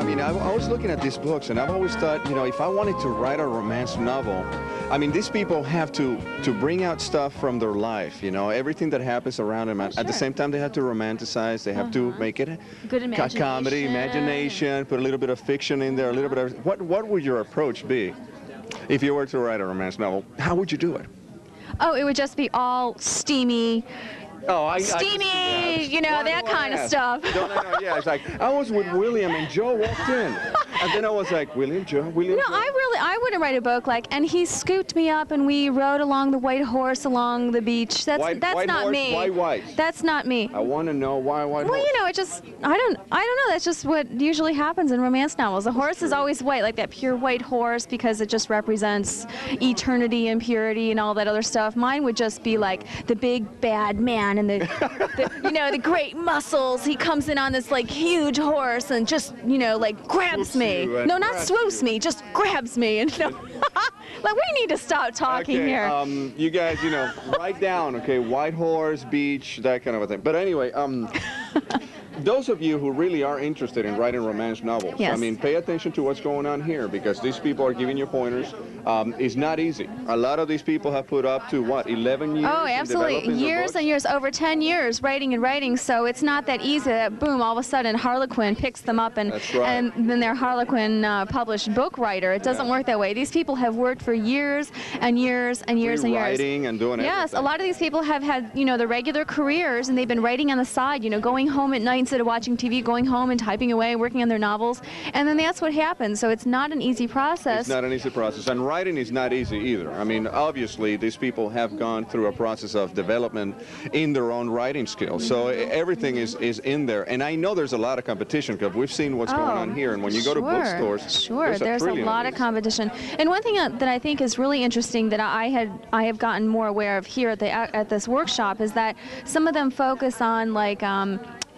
mean, I was looking at these books, and I've always thought, you know, if I wanted to write a romance novel, I mean, these people have to bring out stuff from their life, you know, everything that happens around them. At the same time, they have to romanticize. They have to make it good imagination. Comedy, imagination, put a little bit of fiction in there, a little bit of... What would your approach be if you were to write a romance novel? How would you do it? Oh, it would just be all steamy. Oh, steamy, you know, that kind of stuff. No, yeah, it's like, I was with William and Joe walked in. And then I was like, William, Joe, William, No, Joe. I wouldn't write a book like, and he scooped me up and we rode along the white horse along the beach. That's white not horse, me. Why white? That's not me. I want to know why white horse. Well, you know, it just, I don't know, that's just what usually happens in romance novels. The horse is always white, like that pure white horse, because it just represents eternity and purity and all that other stuff. Mine would just be like the big bad man and the you know, the great muscles. He comes in on this like huge horse and just, you know, like grabs me. No, not swoops me, just grabs me. And you know, like, we need to stop talking here. You guys, you know, write down, okay, white horse, beach, that kind of a thing. But anyway, those of you who really are interested in writing romance novels, yes. I mean, pay attention to what's going on here, because these people are giving you pointers. It's not easy. A lot of these people have put up to, what, 11 years? Oh, absolutely. Years and years, over 10 years writing and writing, so it's not that easy that, boom, all of a sudden Harlequin picks them up and, That's right. and then they're Harlequin published book writer. It doesn't work that way. These people have worked for years and years and years and years. Writing and doing Yes, everything. a lot of these people have had, you know, the regular careers, and they've been writing on the side, you know, going home at night instead of watching TV, going home and typing away, working on their novels, and then that's what happens. So it's not an easy process. It's not an easy process, and writing is not easy either. I mean, obviously, these people have gone through a process of development in their own writing skills, so everything is in there. And I know there's a lot of competition, because we've seen what's going on here, and when you go to bookstores, there's a lot of competition. And one thing that I think is really interesting that I have gotten more aware of here at this workshop is that some of them focus on like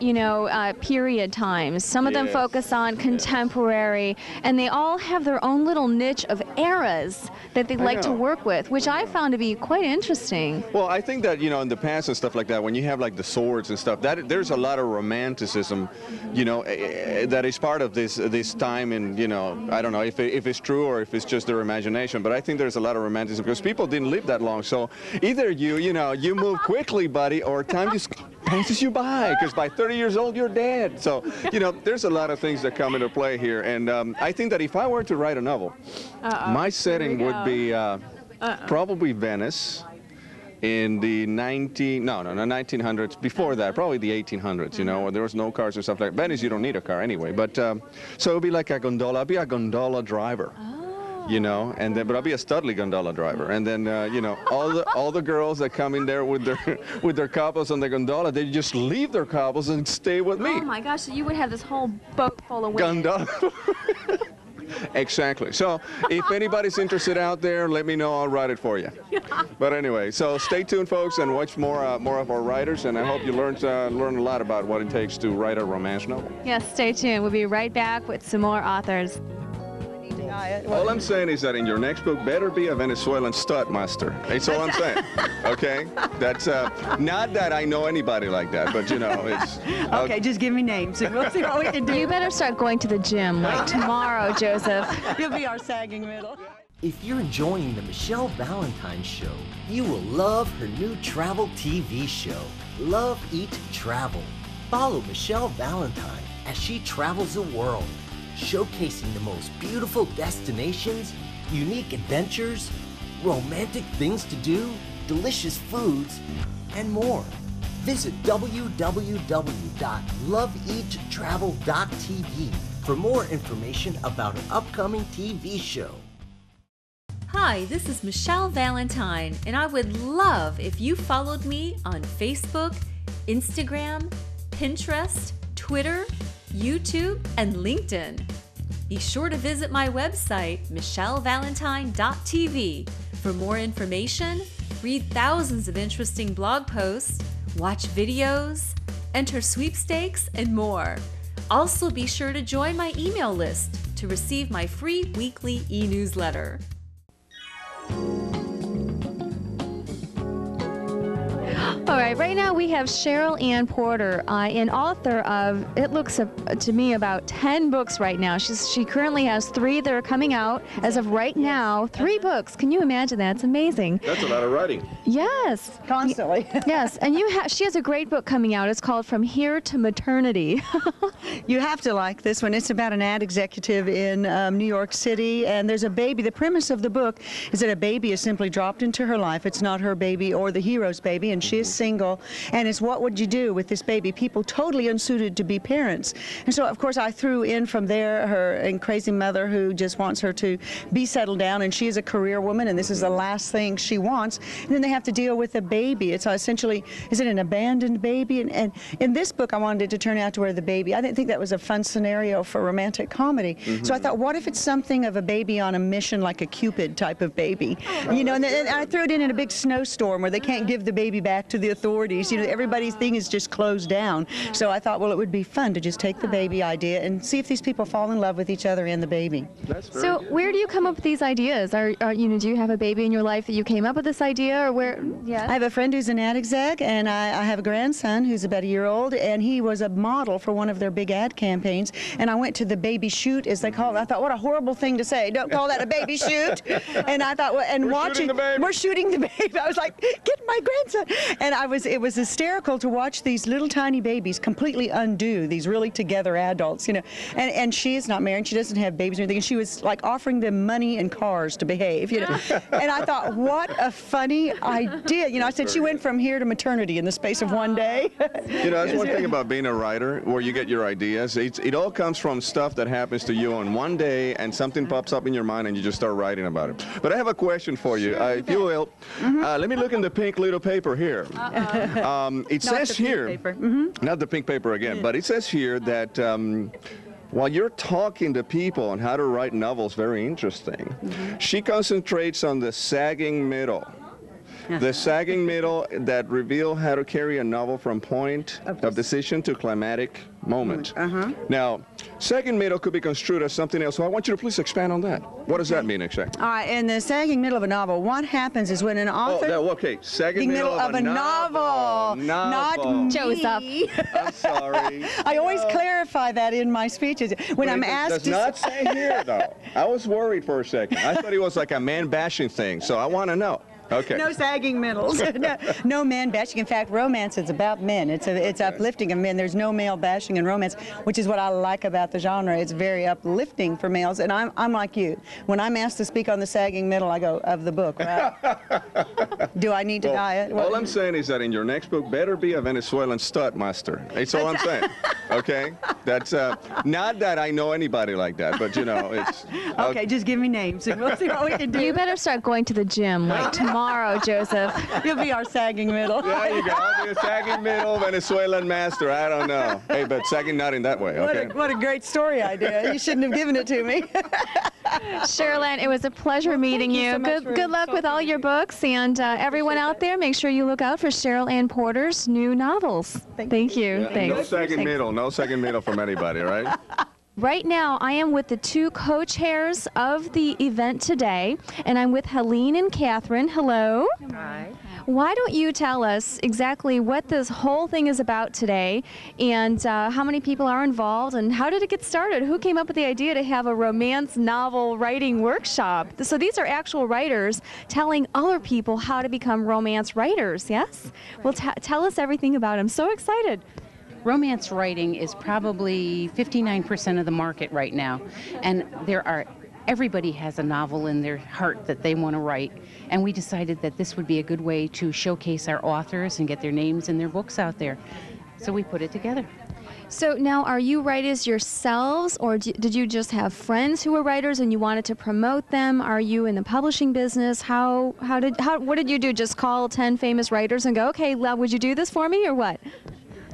you know, period times. Some of them focus on contemporary, and they all have their own little niche of eras that they like to work with, which I found to be quite interesting. Well, I think that, you know, in the past and stuff like that, when you have like the swords and stuff, that there's a lot of romanticism, you know, that is part of this time. And, you know, I don't know if it's true or if it's just their imagination, but I think there's a lot of romanticism because people didn't live that long. So either you know, you move quickly, buddy, or time just passes you by, because by 30 years old, you're dead. So, you know, there's a lot of things that come into play here. And I think that if I were to write a novel, my setting would be probably Venice in the 1900s. Before that, probably the 1800s, you know, where there was no cars and stuff like that. Venice, you don't need a car anyway. But so it would be like a gondola. I'd be a gondola driver. You know, and then, but I'll be a studly gondola driver, and then you know, all the girls that come in there with their couples on the gondola, they just leave their couples and stay with me. Oh my gosh, so you would have this whole boat full of women. Gondola. Exactly. So if anybody's interested out there, let me know. I'll write it for you. But anyway, so stay tuned, folks, and watch more of our writers, and I hope you learn a lot about what it takes to write a romance novel. Yes, stay tuned. We'll be right back with some more authors. All I'm saying is that in your next book, better be a Venezuelan studmaster. That's all I'm saying. Okay? That's not that I know anybody like that, but you know, it's... Okay, just give me names and we'll see what we can do. You better start going to the gym like tomorrow, Joseph. You'll be our sagging middle. If you're enjoying the Michelle Valentine Show, you will love her new travel TV show, Love, Eat, Travel. Follow Michelle Valentine as she travels the world, showcasing the most beautiful destinations, unique adventures, romantic things to do, delicious foods, and more. Visit www.loveeattravel.tv for more information about an upcoming TV show. Hi, this is Michelle Valentine, and I would love if you followed me on Facebook, Instagram, Pinterest, Twitter, YouTube, and LinkedIn. Be sure to visit my website, michellevalentine.tv, for more information, read thousands of interesting blog posts, watch videos, enter sweepstakes, and more. Also, be sure to join my email list to receive my free weekly e-newsletter. All right, right now we have Cheryl Ann Porter, an author of, it looks to me, about 10 books right now. She currently has 3 that are coming out as of right now. 3 books. Can you imagine that? It's amazing. That's a lot of writing. Yes. Constantly. Yes, and she has a great book coming out. It's called From Here to Maternity. You have to like this one. It's about an ad executive in New York City, and there's a baby. The premise of the book is that a baby is simply dropped into her life. It's not her baby or the hero's baby, and she is single, and it's what would you do with this baby? People totally unsuited to be parents. And so, of course, I threw in from there her crazy mother who just wants her to be settled down, and she is a career woman, and this is the last thing she wants. And then they have to deal with a baby. It's essentially, is it an abandoned baby? And in this book, I wanted it to turn out to where the baby, I didn't think that was a fun scenario for romantic comedy. So I thought, what if it's something of a baby on a mission, like a Cupid type of baby? You know, and I threw it in a big snowstorm where they can't give the baby back to the authorities. You know, everybody's thing is just closed down. So I thought, well, it would be fun to just take the baby idea and see if these people fall in love with each other and the baby. So where do you come up with these ideas? Do you have a baby in your life that you came up with this idea, or where? Yeah. I have a friend who's an ad exec, and I have a grandson who's about a year old, and he was a model for one of their big ad campaigns. And I went to the baby shoot, as they call it. I thought, what a horrible thing to say. Don't call that a baby shoot. And I thought, well, and we're shooting the baby. I was like, get my grandson. And it was hysterical to watch these little tiny babies completely undo these really together adults, you know. And she is not married. She doesn't have babies or anything. And she was like offering them money and cars to behave, you know. And I thought, what a funny idea. You know, I said she went from here to maternity in the space of one day. You know, that's one thing about being a writer, where you get your ideas. It all comes from stuff that happens to you on one day, and something pops up in your mind, and you just start writing about it. But I have a question for you, if you will. Let me look in the pink little paper here. It says here, not the pink paper again, but it says here that while you're talking to people on how to write novels, very interesting, she concentrates on the sagging middle. The sagging middle that reveal how to carry a novel from point of decision to climatic moment. Now, sagging middle could be construed as something else, so I want you to please expand on that. What does that mean exactly? All right, in the sagging middle of a novel, what happens is when an author... sagging middle of a novel. Not Joseph. I'm sorry. I always clarify that in my speeches. When I'm asked It does not say here, though. I was worried for a second. I thought it was like a man-bashing thing, so I want to know. Okay. No sagging middles. No man bashing. In fact, romance is about men. It's uplifting of men. There's no male bashing in romance, which is what I like about the genre. It's very uplifting for males. And I'm like you. When I'm asked to speak on the sagging middle, I go, of the book, right? Do I need to diet? All I'm saying is that in your next book, better be a Venezuelan stud master. That's all I'm saying. Okay? That's not that I know anybody like that, but you know, it's... Okay, just give me names and we'll see what we can do. You better start going to the gym like tomorrow, Joseph. You'll be our sagging middle. There you go. I'll be a sagging middle Venezuelan master. I don't know. Hey, but sagging not in that way, okay? What a great story idea. You shouldn't have given it to me. Cheryl Ann, it was a pleasure meeting you. Good luck with all your books, and everyone out there, make sure you look out for Cheryl Ann Porter's new novels. Thank you. Yeah, Thanks. no sagging middle. No sagging middle from anybody, right? Right now, I am with the 2 co-chairs of the event today, and I'm with Helene and Catherine. Hello. Hi. Why don't you tell us exactly what this whole thing is about today, and how many people are involved, and how did it get started? Who came up with the idea to have a romance novel writing workshop? So these are actual writers telling other people how to become romance writers, yes? Well, tell us everything about it. I'm so excited. Romance writing is probably 59% of the market right now, and everybody has a novel in their heart that they want to write, and we decided that this would be a good way to showcase our authors and get their names and their books out there. So we put it together. So now, are you writers yourselves, or did you just have friends who were writers and you wanted to promote them? Are you in the publishing business? What did you do? Just call 10 famous writers and go, okay, would you do this for me, or what?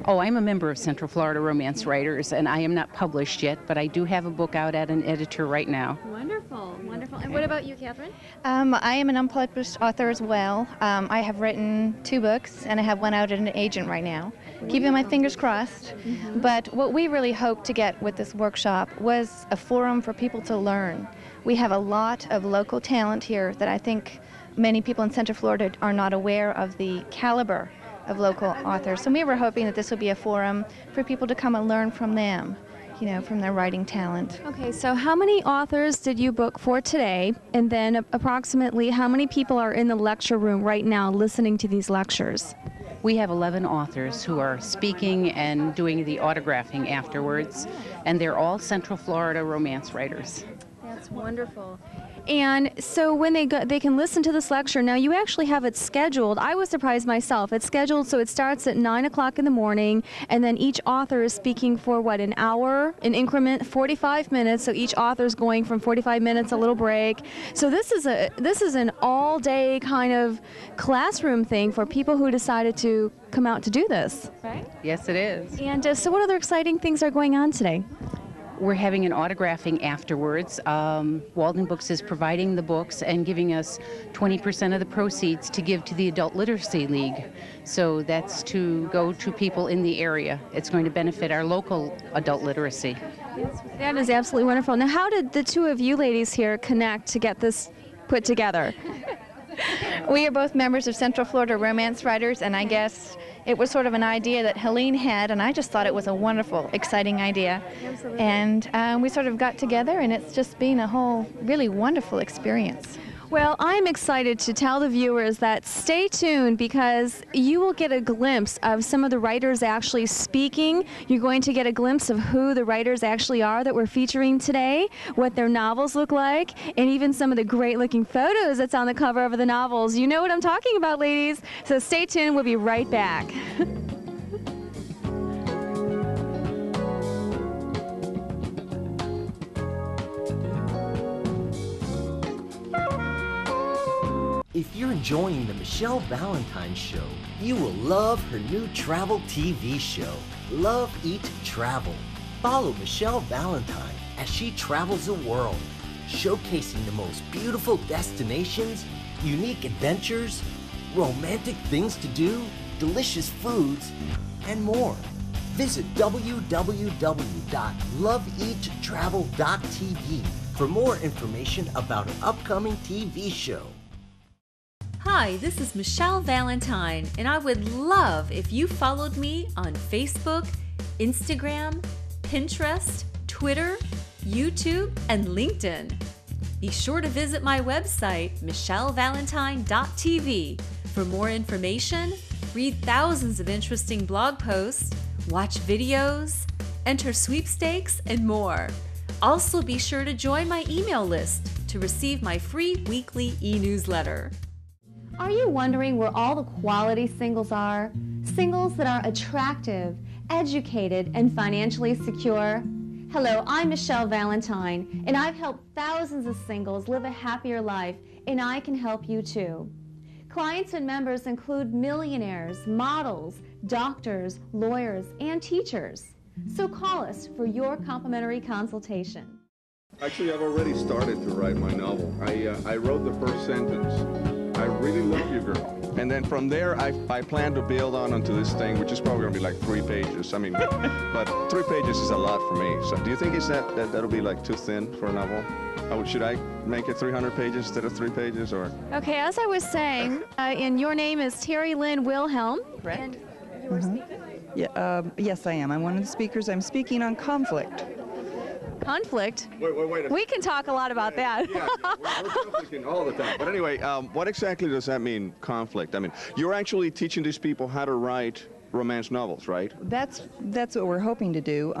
Oh, I'm a member of Central Florida Romance Writers, and I am not published yet, but I do have a book out at an editor right now. Wonderful, wonderful. And what about you, Catherine? I am an unpublished author as well. I have written 2 books, and I have one out at an agent right now. Keeping my fingers crossed. But what we really hoped to get with this workshop was a forum for people to learn. We have a lot of local talent here that I think many people in Central Florida are not aware of the caliber of local authors. So we were hoping that this would be a forum for people to come and learn from them, you know, from their writing talent. Okay, so how many authors did you book for today? And then approximately how many people are in the lecture room right now listening to these lectures? We have 11 authors who are speaking and doing the autographing afterwards, and they're all Central Florida romance writers. That's wonderful. And so when they go, they can listen to this lecture. Now you actually have it scheduled. I was surprised myself. It's scheduled so it starts at 9 o'clock in the morning, and then each author is speaking for what, an hour, an increment, 45 minutes. So each author is going from 45 minutes, a little break. So this is an all-day kind of classroom thing for people who decided to come out to do this, right? Yes, it is. And so what other exciting things are going on today? We're having an autographing afterwards. Walden Books is providing the books and giving us 20% of the proceeds to give to the Adult Literacy League. So that's to go to people in the area. It's going to benefit our local adult literacy. That is absolutely wonderful. Now, how did the two of you ladies here connect to get this put together? We are both members of Central Florida Romance Writers, and I guess it was sort of an idea that Helene had, and I just thought it was a wonderful, exciting idea. Absolutely. And we sort of got together, and it's just been a whole really wonderful experience. Well, I'm excited to tell the viewers that stay tuned, because you will get a glimpse of some of the writers actually speaking. You're going to get a glimpse of who the writers actually are that we're featuring today, what their novels look like, and even some of the great looking photos that's on the cover of the novels. You know what I'm talking about, ladies. So stay tuned. We'll be right back. If you're enjoying the Michelle Valentine Show, you will love her new travel TV show, Love, Eat, Travel. Follow Michelle Valentine as she travels the world, showcasing the most beautiful destinations, unique adventures, romantic things to do, delicious foods, and more. Visit www.loveeattravel.tv for more information about an upcoming TV show. Hi, this is Michelle Valentine, and I would love if you followed me on Facebook, Instagram, Pinterest, Twitter, YouTube, and LinkedIn. Be sure to visit my website, michellevalentine.tv, for more information, read thousands of interesting blog posts, watch videos, enter sweepstakes, and more. Also, be sure to join my email list to receive my free weekly e-newsletter. Are you wondering where all the quality singles are? Singles that are attractive, educated, and financially secure? Hello, I'm Michelle Valentine, and I've helped thousands of singles live a happier life, and I can help you too. Clients and members include millionaires, models, doctors, lawyers, and teachers. So call us for your complimentary consultation. Actually, I've already started to write my novel. I wrote the first sentence. I really love you, girl. And then from there, I plan to build onto this thing, which is probably going to be like 3 pages. I mean, but 3 pages is a lot for me. So do you think that'll be like too thin for a novel? Should I make it 300 pages instead of 3 pages, or? Okay, as I was saying, and your name is Terri Lynn Wilhelm. Correct. And you are speaking? Yeah, yes, I am. I'm one of the speakers. I'm speaking on conflict. Conflict? Wait. We can talk a lot about that. Yeah, we're conflicting all the time. But anyway, what exactly does that mean, conflict? I mean, you're actually teaching these people how to write romance novels, right? That's what we're hoping to do.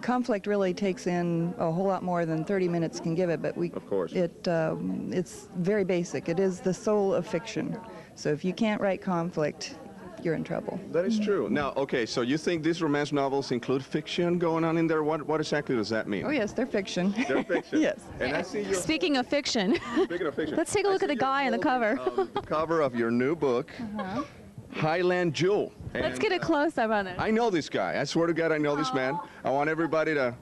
Conflict really takes in a whole lot more than 30 minutes can give it, but Of course. It's very basic. It is the soul of fiction. So if you can't write conflict, you're in trouble. That is true. Now, okay, so you think these romance novels include fiction going on in there? What exactly does that mean? Oh yes, they're fiction. They're fiction. Yes. And I see your... Speaking of fiction, let's take a look at the guy on the cover. The cover of your new book, Highland Jewel. Let's get a close-up on it. I know this guy. I swear to God, I know this man. I want everybody to,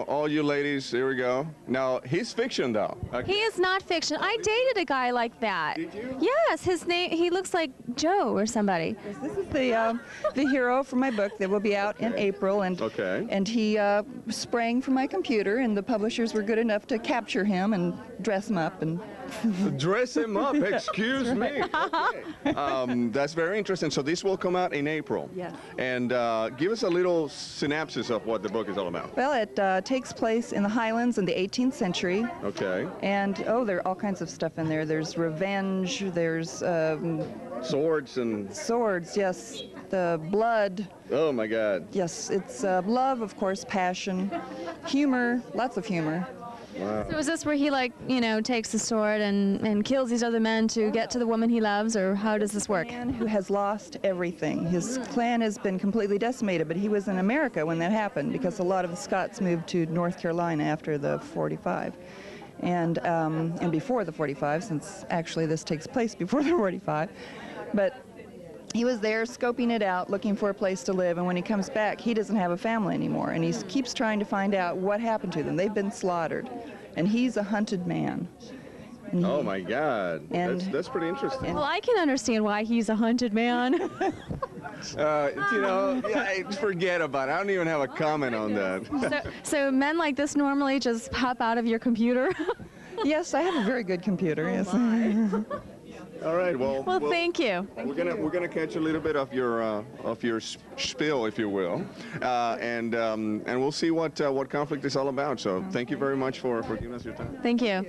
all you ladies, here we go. Now, he's fiction, though. Okay. He is not fiction. I dated a guy like that. Did you? Yes, his name, he looks like Joe or somebody. Yes, this is the hero from my book that will be out in April, and he sprang from my computer, and the publishers were good enough to capture him and dress him up and. Dress him up, excuse me. Okay. That's very interesting. So this will come out in April. Yes. And give us a little synopsis of what the book is all about. Well, it takes place in the Highlands in the 18th century. Okay. And, there are all kinds of stuff in there. There's revenge, there's... swords and... Swords, yes. The blood. Oh, my God. Yes, it's love, of course, passion, humor, lots of humor. Wow. So is this where he, like, takes the sword and kills these other men to get to the woman he loves, or how does this work? A man who has lost everything. His clan has been completely decimated, but he was in America when that happened because a lot of the Scots moved to North Carolina after the 45. And before the 45, since actually this takes place before the 45. But he was there scoping it out, looking for a place to live, and when he comes back, he doesn't have a family anymore, and he keeps trying to find out what happened to them. They've been slaughtered, and he's a hunted man. Oh, my God. That's pretty interesting. Well, I can understand why he's a hunted man. Forget about it. I don't even have a comment on that. So men like this normally just pop out of your computer? Yes, I have a very good computer, yes. All right. Well, thank you. We're gonna catch a little bit of your spiel, if you will, and we'll see what conflict is all about. So thank you very much for giving us your time. Thank you.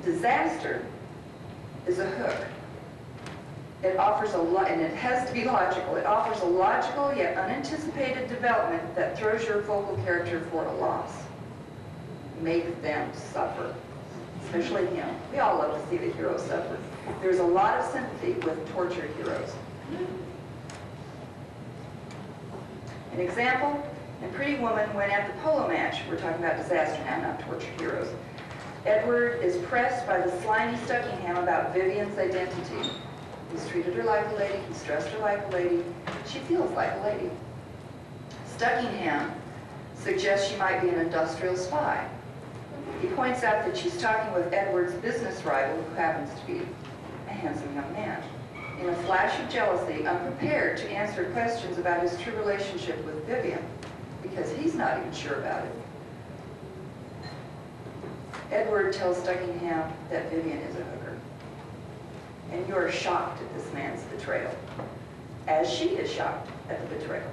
Disaster is a hook. It offers and it has to be logical. It offers a logical yet unanticipated development that throws your focal character for a loss. Make them suffer. Especially him. We all love to see the hero suffer. There's a lot of sympathy with tortured heroes. An example, in Pretty Woman, when at the polo match, we're talking about disaster now, not tortured heroes, Edward is pressed by the slimy Stuckingham about Vivian's identity. He's treated her like a lady, he's dressed her like a lady, she feels like a lady. Stuckingham suggests she might be an industrial spy. He points out that she's talking with Edward's business rival, who happens to be a handsome young man. In a flash of jealousy, unprepared to answer questions about his true relationship with Vivian, because he's not even sure about it. Edward tells Stuckingham that Vivian is a hooker. And you're shocked at this man's betrayal, as she is shocked at the betrayal.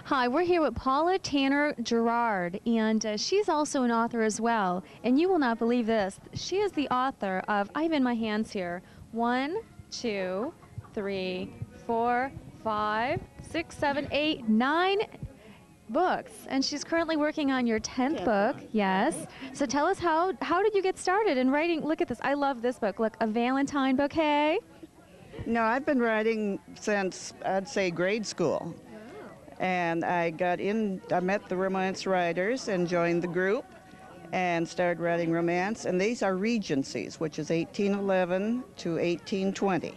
Hi, we're here with Paula Tanner Girard, and she's also an author as well. And you will not believe this. She is the author of, I have in my hands here, 1, 2, 3, 4, 5, 6, 7, 8, 9 books. And she's currently working on your 10th book. Yes. So tell us, how did you get started in writing? Look at this. I love this book. Look, A Valentine Bouquet. No, I've been writing since, I'd say, grade school. And I met the romance writers and joined the group and started writing romance. And these are Regencies, which is 1811 to 1820,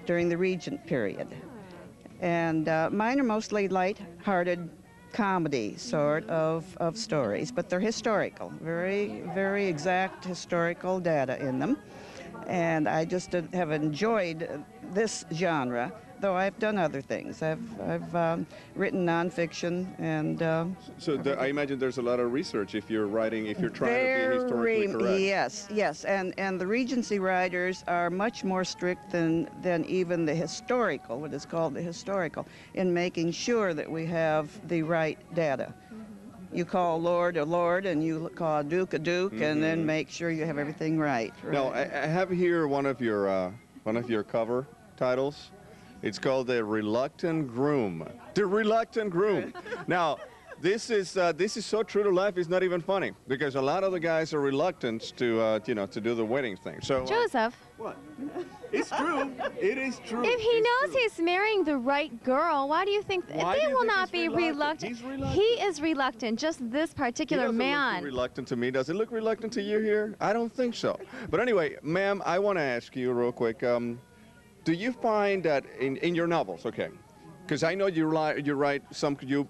during the Regent period. And mine are mostly light-hearted comedy sort of stories, but they're historical, very, very exact historical data in them. And I just have enjoyed this genre, though I've done other things. I've written nonfiction, and I imagine there's a lot of research if you're trying to be historically correct. Yes, and the Regency writers are much more strict than even the historical, what is called the historical, in making sure that we have the right data. You call Lord a Lord, and you call a Duke a Duke, and then make sure you have everything right. Now, I have here one of your cover titles. It's called The Reluctant Groom. The Reluctant Groom. Now, this is so true to life. It's not even funny, because a lot of the guys are reluctant to do the wedding thing. So Joseph. What? It's true. It is true. If he knows he's marrying the right girl, why do you think they will not be reluctant? He's reluctant. He is reluctant. Just this particular man. Look reluctant to me. Does it look reluctant to you here? I don't think so. But anyway, ma'am, I want to ask you real quick. Do you find that in your novels, okay? Because I know you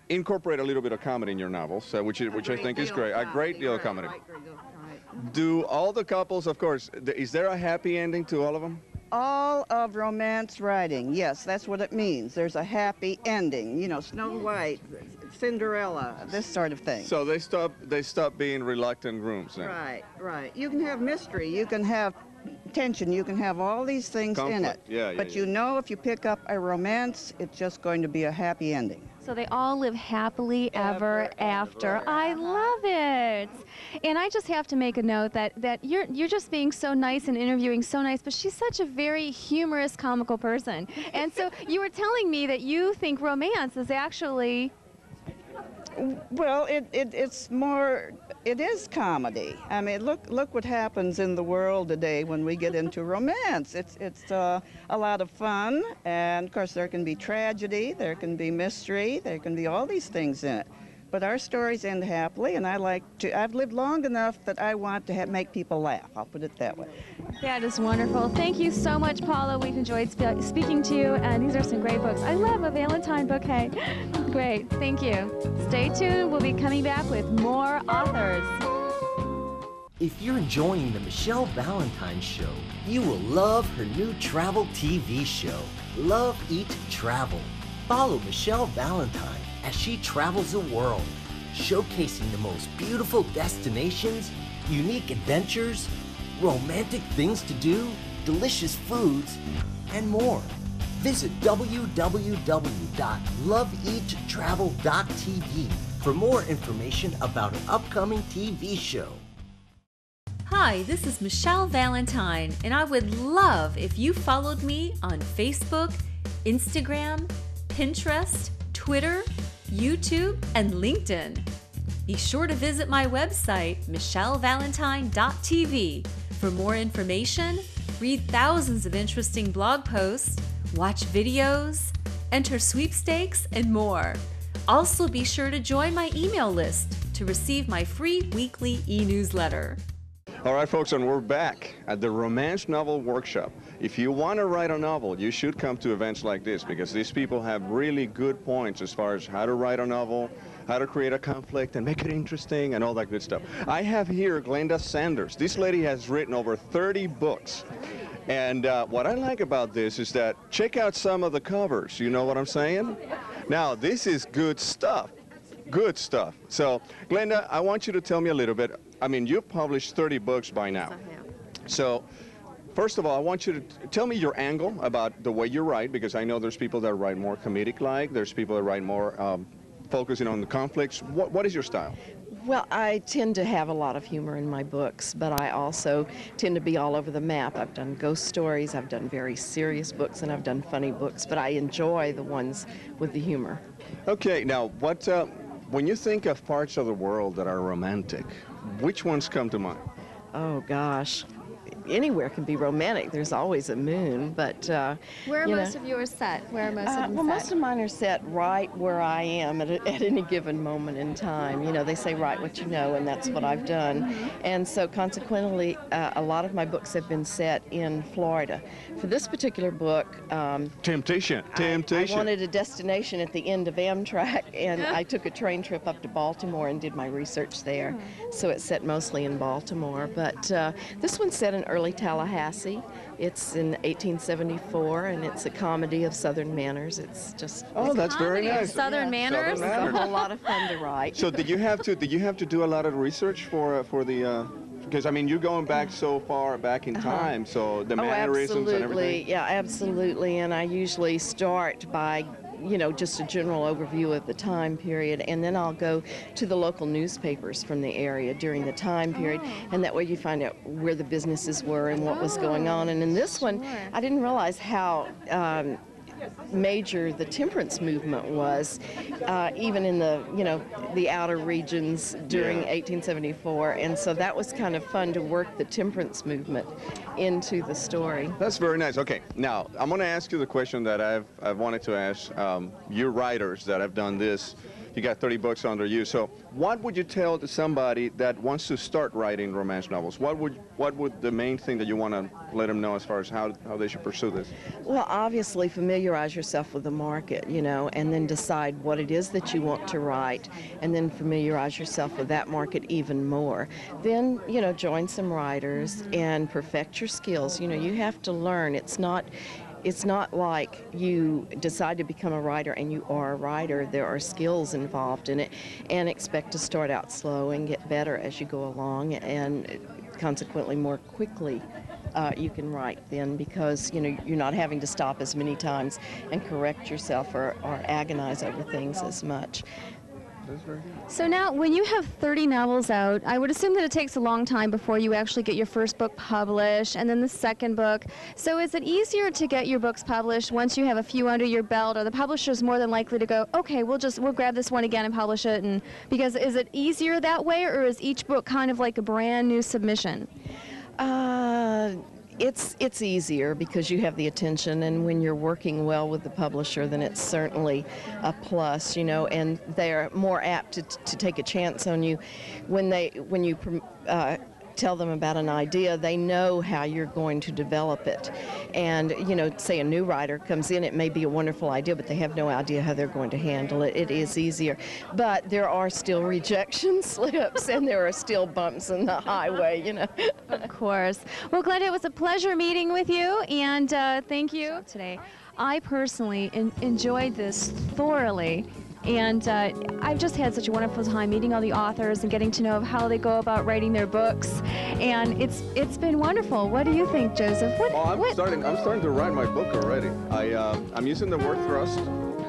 incorporate a little bit of comedy in your novels, which I think is great. A great deal of comedy. Do all the couples, of course, is there a happy ending to all of them? all of romance writing, yes, that's what it means. There's a happy ending, you know, Snow White, Cinderella, this sort of thing. So they stop being reluctant grooms now. Right, right. You can have mystery, you can have tension, you can have all these things in it. Yeah, but yeah. you know if you pick up a romance, it's just going to be a happy ending. So they all live happily ever after. I love it. And I just have to make a note that you're just being so nice and interviewing so nice, but she's such a very humorous, comical person. And so you were telling me that you think romance is actually... Well, it's more, it is comedy. I mean, look what happens in the world today when we get into romance. It's a lot of fun, and of course there can be tragedy, there can be mystery, there can be all these things in it. But our stories end happily, and I've lived long enough that I want to make people laugh. I'll put it that way. That is wonderful. Thank you so much, Paula. We've enjoyed speaking to you, and these are some great books. I love a Valentine bouquet. Great. Thank you. Stay tuned. We'll be coming back with more authors. If you're enjoying the Michelle Valentine Show, you will love her new travel TV show, Love, Eat, Travel. Follow Michelle Valentine as she travels the world, showcasing the most beautiful destinations, unique adventures, romantic things to do, delicious foods, and more. Visit www.loveeattravel.tv for more information about an upcoming TV show. Hi, this is Michelle Valentine, and I would love if you followed me on Facebook, Instagram, Pinterest, Twitter, YouTube, and LinkedIn. Be sure to visit my website, michellevalentine.tv, for more information, read thousands of interesting blog posts, watch videos, enter sweepstakes, and more. Also, be sure to join my email list to receive my free weekly e-newsletter. All right, folks, and we're back at the Romance Novel Workshop. If you want to write a novel, you should come to events like this, because these people have really good points as far as how to write a novel, how to create a conflict and make it interesting and all that good stuff. I have here Glenda Sanders. This lady has written over 30 books. And what I like about this is that, check out some of the covers. You know what I'm saying? Now, this is good stuff. Good stuff. So, Glenda, I want you to tell me a little bit. I mean, you've published 30 books by now. Yes, I have. So, first of all, I want you to tell me your angle about the way you write, because I know there's people that write more comedic-like, there's people that write more focusing on the conflicts. What is your style? Well, I tend to have a lot of humor in my books, but I also tend to be all over the map. I've done ghost stories, I've done very serious books, and I've done funny books, but I enjoy the ones with the humor. Okay, now, when you think of parts of the world that are romantic, which ones come to mind? Oh, gosh. Anywhere can be romantic. There's always a moon, but Where are most of yours set? Where are most of them well, set? most of mine are set right where I am at any given moment in time. You know, they say write what you know, and that's what I've done. And so consequently, a lot of my books have been set in Florida. For this particular book, Temptation. I wanted a destination at the end of Amtrak, and I took a train trip up to Baltimore and did my research there. So it's set mostly in Baltimore. But this one's set in early Tallahassee. It's in 1874, and it's a comedy of Southern manners. It's just that's very nice. Southern manners. It's a whole lot of fun to write. So did you have to do a lot of research for the? Because I mean, you're going back so far back in time, so the mannerisms and everything. Yeah, absolutely. And I usually start by, you know, just a general overview of the time period, and then I'll go to the local newspapers from the area during the time period, and that way you find out where the businesses were and what was going on. And in this one, I didn't realize how major the temperance movement was, even in the, you know, the outer regions during 1874, and so that was kind of fun to work the temperance movement into the story. That's very nice. Okay, now I'm going to ask you the question that I've wanted to ask you writers that have done this you got 30 books under you. So what would you tell to somebody that wants to start writing romance novels? What would the main thing that you want to let them know as far as how they should pursue this? Well, obviously familiarize yourself with the market, you know, and then decide what it is that you want to write, and then familiarize yourself with that market even more. Then, you know, join some writers and perfect your skills. You know, you have to learn. It's not like you decide to become a writer and you are a writer. There are skills involved in it, and expect to start out slow and get better as you go along, and consequently more quickly you can write then, because you know you're not having to stop as many times and correct yourself or agonize over things as much. So now, when you have 30 novels out, I would assume that it takes a long time before you actually get your first book published, and then the second book. So is it easier to get your books published once you have a few under your belt? Are the publishers more than likely to go, okay, we'll grab this one again and publish it? And because is it easier that way, or is each book kind of like a brand new submission? It's easier because you have the attention, and when you're working well with the publisher, then it's certainly a plus, you know, and they're more apt to take a chance on you. When you tell them about an idea, they know how you're going to develop it. And, you know, say a new writer comes in, it may be a wonderful idea, but they have no idea how they're going to handle it. It is easier. But there are still rejection slips, and there are still bumps in the highway, you know. Of course. Well, Glenda, it was a pleasure meeting with you, and thank you today. I personally enjoyed this thoroughly. And I've just had such a wonderful time meeting all the authors and getting to know how they go about writing their books, and it's been wonderful. What do you think, Joseph? I'm starting to write my book already. I'm using the word thrust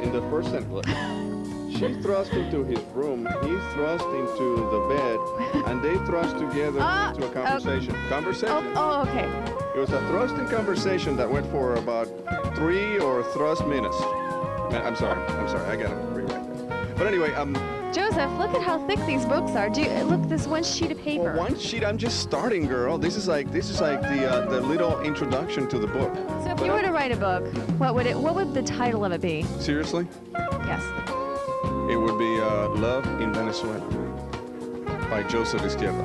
in the first sentence. She thrust into his room, he thrust into the bed, and they thrust together into a conversation. Oh, okay. It was a thrusting conversation that went for about 3 or thrust minutes. I'm sorry, I got to rewrite that. But anyway, Joseph, look at how thick these books are. Look, this one sheet of paper. Well, one sheet. I'm just starting, girl. This is like the little introduction to the book. So if you were to write a book, what would the title of it be? Seriously? Yes. It would be Love in Venezuela by Joseph Izquierdo.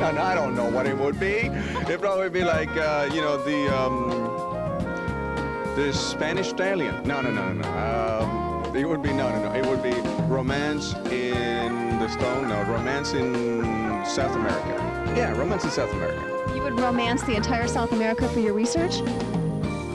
And I don't know what it would be. It'd probably be like the Spanish Stallion. No. It would be It would be Romance in the Stone. No, Romance in South America. Yeah, Romance in South America. You would romance the entire South America for your research?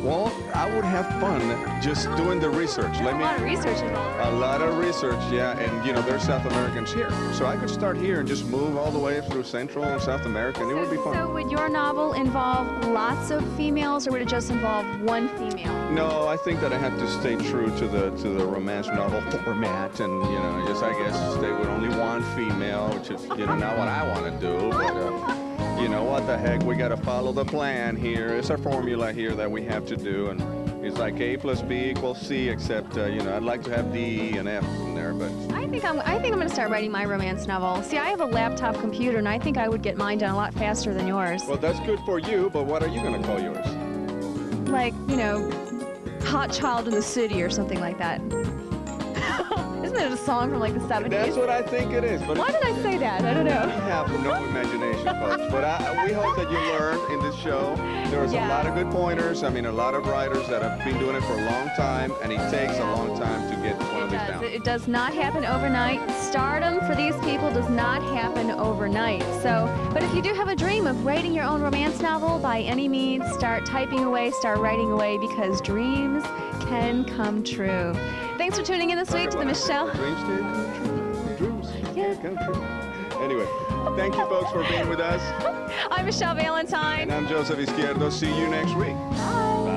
Well, I would have fun just doing the research. A lot of research involved. A lot of research, yeah, and you know, there's South Americans here. So I could start here and just move all the way through Central and South America, and it would be fun. So would your novel involve lots of females, or would it just involve one female? No, I think that I have to stay true to the romance novel format, and you know, just I guess stay with only one female, which is, you know, not what I want to do, but you know, what the heck, we got to follow the plan here. It's a formula here that we have to do, and it's like A plus B equals C, except, you know, I'd like to have D and F in there, but... I think I'm going to start writing my romance novel. See, I have a laptop computer, and I think I would get mine done a lot faster than yours. Well, that's good for you, but what are you going to call yours? Like, you know, Hot Child in the City or something like that. Isn't it a song from like the 70s? That's what I think it is. But why did I say that? I don't know. We have no imagination, folks. But we hope that you learn in this show. There's a lot of good pointers. I mean, a lot of writers that have been doing it for a long time, and it takes a long time to get one of these down. It does not happen overnight. Stardom for these people does not happen overnight. So, but if you do have a dream of writing your own romance novel, by any means, start typing away, start writing away, because dreams can come true. Thanks for tuning in this week to the Michelle. Dreams can come true. Dreams can come true. Anyway, thank you folks for being with us. I'm Michelle Valentine. And I'm Joseph Izquierdo. See you next week. Bye.